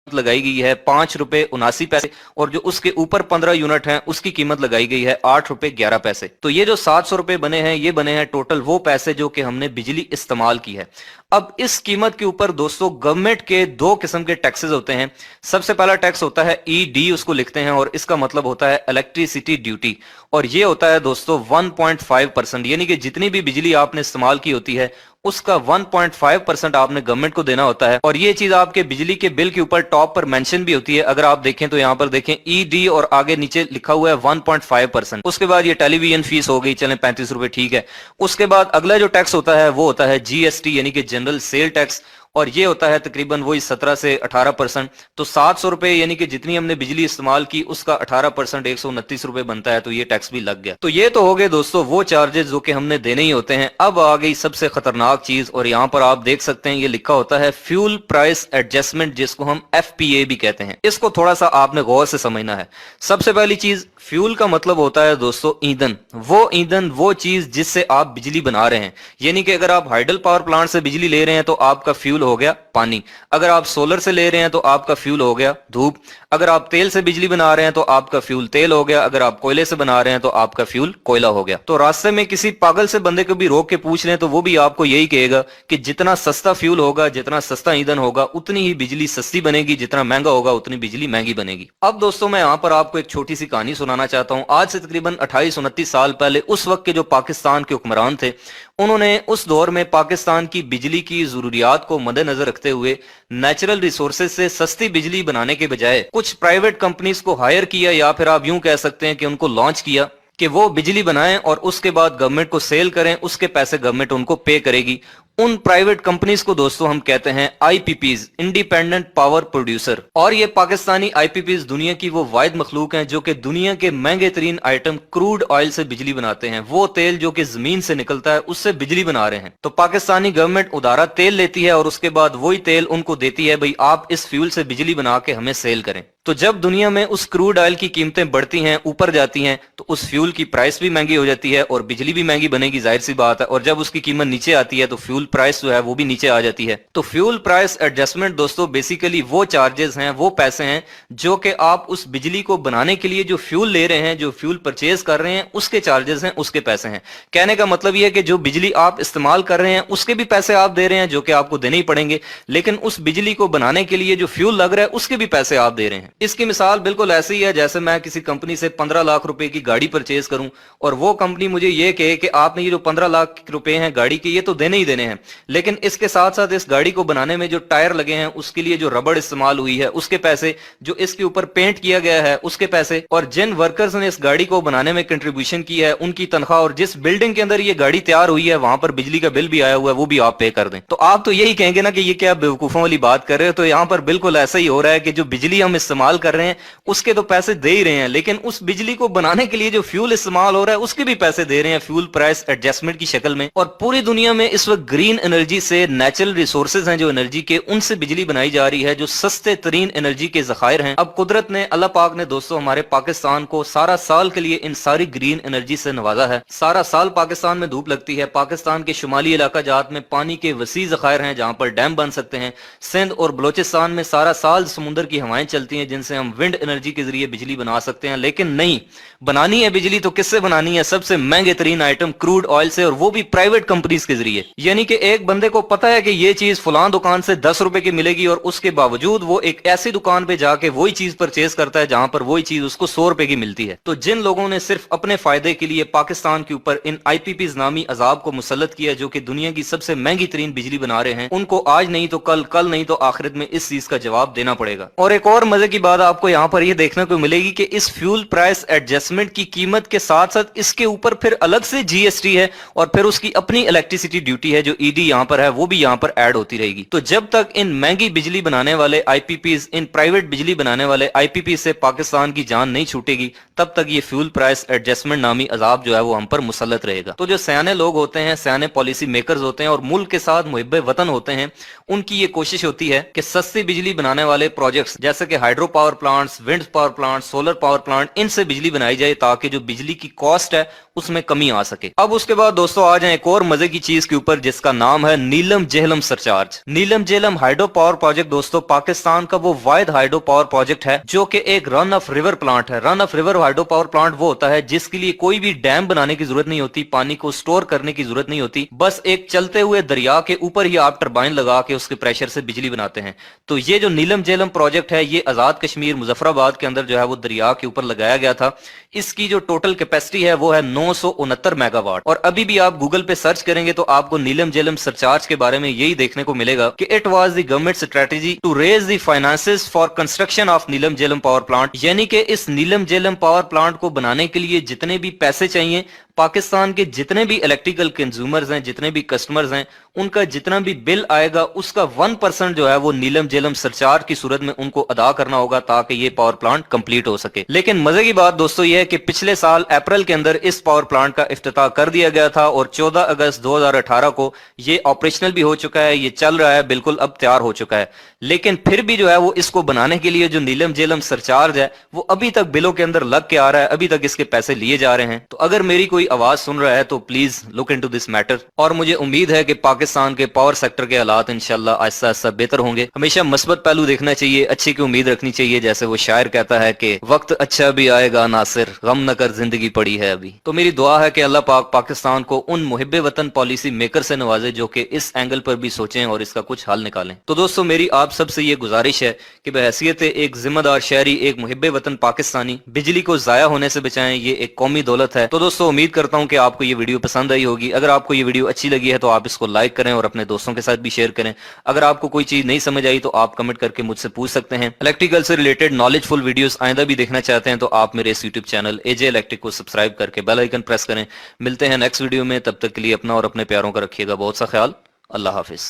लगाई गई है 5 रुपए 79 पैसे, और जो उसके ऊपर 15 यूनिट हैं उसकी कीमत लगाई गई है 8 रुपए 11 पैसे। तो ये जो 700 रुपए बने हैं, ये बने हैं टोटल वो पैसे जो कि हमने बिजली इस्तेमाल की है। अब इस कीमत के ऊपर दोस्तों गवर्नमेंट के दो किस्म के टैक्सेस होते हैं। सबसे पहला टैक्स होता है ईडी, उसको लिखते हैं, और इसका मतलब होता है इलेक्ट्रिसिटी ड्यूटी, और ये होता है दोस्तों 1.5%, यानी कि जितनी भी बिजली आपने इस्तेमाल की होती है उसका 1.5% आपने गवर्नमेंट को देना होता है। और ये चीज आपके बिजली के बिल के ऊपर टॉप पर मेंशन भी होती है। अगर आप देखें तो यहाँ पर देखें ईडी और आगे नीचे लिखा हुआ है 1.5%। उसके बाद ये टेलीविजन फीस हो गई, चलें 35 रुपए, ठीक है। उसके बाद अगला जो टैक्स होता है वो होता है जीएसटी, यानी कि जनरल सेल टैक्स, और ये होता है तकरीबन वही 17 से 18%। तो 700 रुपए यानी कि जितनी हमने बिजली इस्तेमाल की उसका 18% 129 रुपए बनता है, तो ये टैक्स भी लग गया। तो ये तो हो गए दोस्तों वो चार्जेस जो कि हमने देने ही होते हैं। अब आ गई सबसे खतरनाक चीज, और यहाँ पर आप देख सकते हैं ये लिखा होता है फ्यूल प्राइस एडजस्टमेंट, जिसको हम एफपीए भी कहते हैं। इसको थोड़ा सा आपने गौर से समझना है। सबसे पहली चीज, फ्यूल का मतलब होता है दोस्तों ईंधन, वो चीज जिससे आप बिजली बना रहे हैं। यानी कि अगर आप हाइडल पावर प्लांट से बिजली ले रहे हैं तो आपका फ्यूल हो गया पानी, अगर आप सोलर से ले रहे हैं तो आपका फ्यूल हो गया धूप, अगर आप तेल से बिजली बना रहे हैं तो आपका फ्यूल तेल हो गया, अगर आप कोयले से बना रहे हैं तो आपका फ्यूल कोयला हो गया। तो रास्ते में किसी पागल से बंदे को भी रोक के पूछ लें तो वो भी आपको यही कहेगा कि जितना सस्ता फ्यूल होगा, जितना सस्ता ईंधन होगा, उतनी ही बिजली सस्ती बनेगी, जितना महंगा होगा उतनी बिजली महंगी बनेगी। अब दोस्तों मैं यहाँ पर आपको एक छोटी सी कहानी सुनाना चाहता हूँ। आज से तकरीबन 28-29 साल पहले उस वक्त के जो पाकिस्तान के हुक्मरान थे, उन्होंने उस दौर में पाकिस्तान की बिजली की जरूरियात को मद्देनजर रखते हुए नेचुरल रिसोर्सेज से सस्ती बिजली बनाने के बजाय कुछ प्राइवेट कंपनीज को हायर किया, या फिर आप यूं कह सकते हैं कि उनको लॉन्च किया कि वो बिजली बनाएं और उसके बाद गवर्नमेंट को सेल करें, उसके पैसे गवर्नमेंट उनको पे करेगी। उन प्राइवेट कंपनीज को दोस्तों हम कहते हैं आईपीपीज, इंडिपेंडेंट पावर प्रोड्यूसर। और ये पाकिस्तानी आईपीपीज दुनिया की वो वाहिद मखलूक हैं जो कि दुनिया के महंगे तरीन आइटम क्रूड ऑयल से बिजली बनाते हैं। वो तेल जो कि जमीन से निकलता है उससे बिजली बना रहे हैं। तो पाकिस्तानी गवर्नमेंट उधारा तेल लेती है और उसके बाद वही तेल उनको देती है, भाई आप इस फ्यूल से बिजली बना के हमें सेल करें। तो जब दुनिया में उस क्रूड ऑयल की कीमतें बढ़ती हैं, ऊपर जाती हैं, तो उस फ्यूल की प्राइस भी महंगी हो जाती है और बिजली भी महंगी बनेगी, जाहिर सी बात है। और जब उसकी कीमत नीचे आती है तो फ्यूल प्राइस जो है वो भी नीचे आ जाती है। तो फ्यूल प्राइस एडजस्टमेंट दोस्तों बेसिकली वो चार्जेस हैं, वो पैसे हैं जो कि आप उस बिजली को बनाने के लिए जो फ्यूल ले रहे हैं, जो फ्यूल परचेज कर रहे हैं, उसके चार्जेस हैं, उसके पैसे हैं। कहने का मतलब ये है कि जो बिजली आप इस्तेमाल कर रहे हैं उसके भी पैसे आप दे रहे हैं जो कि आपको देने ही पड़ेंगे, लेकिन उस बिजली को बनाने के लिए जो फ्यूल लग रहा है उसके भी पैसे आप दे रहे हैं। इसकी मिसाल बिल्कुल ऐसी ही है जैसे मैं किसी कंपनी से 15 लाख रुपए की गाड़ी परचेज करूं और वो कंपनी मुझे ये कहे कि आपने ये जो 15 लाख रुपए हैं गाड़ी के, ये तो देने ही देने हैं, लेकिन इसके साथ साथ इस गाड़ी को बनाने में जो टायर लगे हैं उसके लिए जो रबड़ इस्तेमाल हुई है उसके पैसे, जो इसके ऊपर पेंट किया गया है उसके पैसे, और जिन वर्कर्स ने इस गाड़ी को बनाने में कंट्रीब्यूशन की है उनकी तनख्वाह, और जिस बिल्डिंग के अंदर ये गाड़ी तैयार हुई है वहां पर बिजली का बिल भी आया हुआ है, वो भी आप पे कर दें। तो आप तो यही कहेंगे ना कि ये क्या बेवकूफों वाली बात कर रहे हो। तो यहाँ पर बिल्कुल ऐसा ही हो रहा है कि जो बिजली हम इस्तेमाल कर रहे हैं उसके तो पैसे दे ही रहे हैं, लेकिन उस बिजली को बनाने के लिए जो फ्यूल इस्तेमाल हो रहा है उसके भी पैसे दे रहे हैं फ्यूल प्राइस एडजस्टमेंट की शक्ल में। और पूरी दुनिया में इस वक्त ग्रीन एनर्जी से, नेचुरल रिसोर्सेज हैं जो एनर्जी के, उनसे बिजली बनाई जा रही है जो सस्ते तरीन एनर्जी के जखायर हैं। अब कुदरत ने, अल्लाह पाक ने दोस्तों हमारे पाकिस्तान को सारा साल के लिए इन सारी ग्रीन एनर्जी से नवाजा है। सारा साल पाकिस्तान में धूप लगती है, पाकिस्तान के शुमाली इलाका जात में पानी के वसी जखायर हैं जहां पर डैम बन सकते हैं। सिंध और बलोचिस्तान में सारा साल समुद्र की हवाएं चलती हैं जिनसे हम विंड एनर्जी के जरिए बिजली बना सकते हैं। लेकिन नहीं, बनानी है बिजली तो किससे बनानी है? सबसे महंगे तरीन आइटम क्रूड ऑयल से, और वो भी प्राइवेट कंपनीज के जरिए। यानी कि एक बंदे को पता है कि ये चीज फलां दुकान से 10 रुपए की मिलेगी और उसके बावजूद वो एक ऐसी दुकान पे जाके वही चीज परचेज करता है जहां पर वही चीज उसको 100 रुपए की मिलती है। तो जिन लोगों ने सिर्फ अपने फायदे के लिए पाकिस्तान के ऊपर इन आईपीपीज नामी अजाब को मुसल्लत किया जो कि दुनिया की सबसे महंगी तरीन बिजली बना रहे हैं, उनको आज नहीं तो कल, कल नहीं तो आखिरत में इस चीज का जवाब देना पड़ेगा। और एक और मजे की बात आपको यहाँ पर यह देखने को मिलेगी कि इस फ्यूल प्राइस एडजस्टमेंट की कीमत के साथ साथ इसके ऊपर फिर अलग से जीएसटी है और फिर उसकी अपनी इलेक्ट्रिसिटी ड्यूटी है जो ईडी यहाँ पर है, वो भी यहाँ पर ऐड होती रहेगी। तो जब तक इन महंगी बिजली बनाने वाले आईपीपीज, इन प्राइवेट बिजली बनाने वाले आईपीपी से पाकिस्तान की जान नहीं छूटेगी, तब तक ये फ्यूल प्राइस एडजस्टमेंट नामी अजाब जो है वो हम पर मुसल्लत रहेगा। तो जो सयाने लोग होते हैं, सयाने पॉलिसी मेकर्स होते हैं और मुल्क के साथ मुहिब्बे वतन होते हैं, उनकी ये कोशिश होती है कि सस्ती बिजली बनाने वाले प्रोजेक्ट्स जैसे कि hydro power plants, wind power plant, solar power plant, इनसे बिजली बनाई जाए ताकि जो बिजली की कॉस्ट है उसमें कमी आ सके। अब उसके बाद दोस्तों आ जाए एक और मजे की चीज के ऊपर जिसका नाम है नीलम जेहलम सरचार्ज। नीलम जेहलम हाइड्रो पावर प्रोजेक्ट दोस्तों पाकिस्तान का वो वाहिद हाइड्रो पावर प्रोजेक्ट है जो कि एक रन ऑफ रिवर प्लांट है। Run of river hydro power plant वो होता है जिसके लिए कोई भी डैम बनाने की जरूरत नहीं होती, पानी को स्टोर करने की जरूरत नहीं होती, बस एक चलते हुए दरिया के ऊपर ही आप टरबाइन लगा के उसके प्रेशर से बिजली बनाते हैं। तो ये जो नीलम जेहलम प्रोजेक्ट है ये आजाद कश्मीर मुजफ्फराबाद के अंदर जो है वो दरिया के ऊपर लगाया गया था। इसकी जो टोटल कैपेसिटी है वो है 969 मेगावाट। और अभी भी आप गूगल पे सर्च करेंगे तो आपको नीलम जेहलम सरचार्ज के बारे में यही देखने को मिलेगा कि it was the government strategy to raise the finances for construction of Neelum Jhelum power plant, यानी कि इस नीलम जेहलम पावर प्लांट को बनाने के लिए जितने भी पैसे चाहिए, पाकिस्तान के जितने भी इलेक्ट्रिकल कंज्यूमर्स हैं, जितने भी कस्टमर्स हैं, उनका जितना भी बिल आएगा उसका 1% जो है वो नीलम जेहलम सरचार्ज की सूरत में उनको अदा करना होगा ताकि ये पावर प्लांट कंप्लीट हो सके। लेकिन मजे की बात दोस्तों ये है कि पिछले साल अप्रैल के अंदर इस पावर प्लांट का इफ्तिताह कर दिया गया था और 14 अगस्त 2018 को ये ऑपरेशनल भी हो चुका है, ये चल रहा है, बिल्कुल अब तैयार हो चुका है। लेकिन फिर भी जो है वो इसको बनाने के लिए जो नीलम जेहलम सरचार्ज है वो अभी तक बिलों के अंदर लग के आ रहा है, अभी तक इसके पैसे लिए जा रहे हैं। तो अगर मेरी कोई आवाज सुन रहा है तो please look into this matter. और मुझे उम्मीद है कि पाकिस्तान के पावर सेक्टर के हालात इंशाल्लाह आहिस्ता आहिस्ता बेहतर होंगे। हमेशा मस्बत पहलू देखना चाहिए, अच्छे की उम्मीद रखनी चाहिए, जैसे वो शायर कहता है कि वक्त अच्छा भी आएगा नासिर, गम न कर जिंदगी पड़ी है अभी। तो मेरी दुआ है कि अल्लाह पाक पाकिस्तान को उन मुहिब्बे वतन पॉलिसी मेकर से नवाजे जो कि इस एंगल पर भी सोचें और इसका कुछ हल निकालें। तो दोस्तों मेरी आप सबसे ये गुजारिश है कि बहैसियत एक जिम्मेदार शहरी, एक मुहिब्बे वतन पाकिस्तानी बिजली को जाया होने से बचाएं, ये एक कौमी दौलत है। तो दोस्तों उम्मीद करता हूं कि आपको ये वीडियो पसंद आई होगी। अगर आपको ये वीडियो अच्छी लगी है तो आप इसको लाइक करें और अपने दोस्तों के साथ भी शेयर करें। अगर आपको कोई चीज नहीं समझ आई तो आप कमेंट करके मुझसे पूछ सकते हैं। इलेक्ट्रिकल से रिलेटेड नॉलेजफुल वीडियोस आइंदा भी देखना चाहते हैं तो आप मेरे इस यूट्यूब चैनल एजे इलेक्ट्रिक को सब्सक्राइब करके बेल आइकन प्रेस करें। मिलते हैं नेक्स्ट वीडियो में, तब तक के लिए अपना और अपने प्यारों का रखिएगा बहुत सा ख्याल। अल्लाह हाफिज।